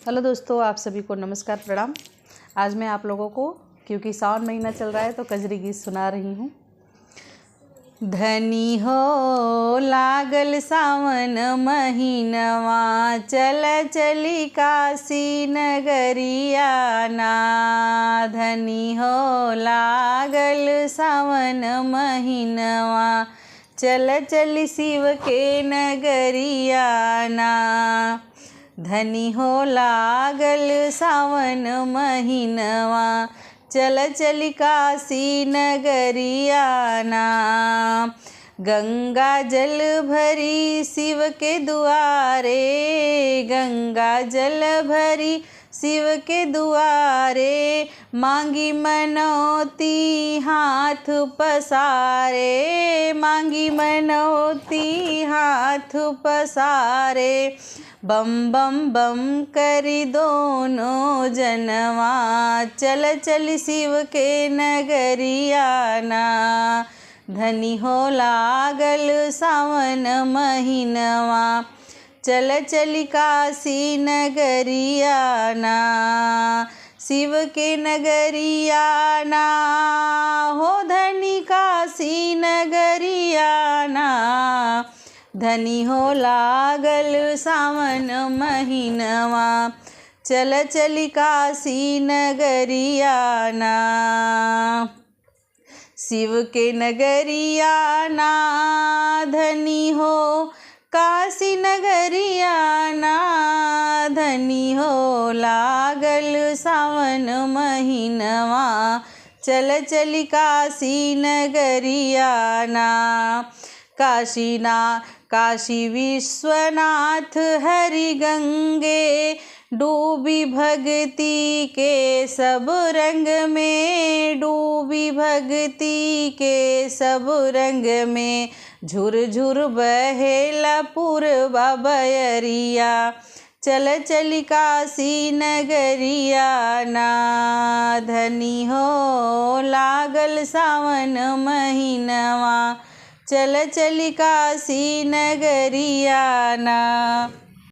Hello दोस्तों, आप सभी को नमस्कार प्रणाम। आज मैं आप लोगों को, क्योंकि सावन महीना चल रहा है, तो कजरी गीत सुना रही हूँ। धनी हो लागल सावन महीनवा, चल चली काशी नगरिया ना। धनी हो लागल सावन महीनवा, चल चली शिव के नगरिया ना। धनी हो लागल सावन महीनवा, चल चली काशी नगरिया ना। गंगा जल भरी शिव के दुआरे, गंगा जल भरी शिव के दुआरे, मांगी मनौती हाथ पसारे, मांगी मनौती हाथ पसारे। बम बम बम करी दोनों जनवा, चल चल शिव के नगरिया ना। धनी हो लागल सावन महीनवा, चल चली काशी नगरिया ना। शिव के नगरिया ना हो धनी काशी नगरिया ना। धनी हो लागल सावन महीनवा, चल चली काशी नगरिया ना। शिव के नगरिया ना धनी हो काशी नगरिया ना। धनी हो लागल सावन महीनवा, चल चली काशी नगरिया ना। काशी विश्वनाथ हरि गंगे, डूबी भक्ति के सब रंग में, डूबी भक्ति के सब रंग में। झुर झुर बहेला पूर्वा बयरिया, चल चली काशी नगरिया ना। धनी हो लागल सावन महीनवा, चल चली काशी नगरिया ना।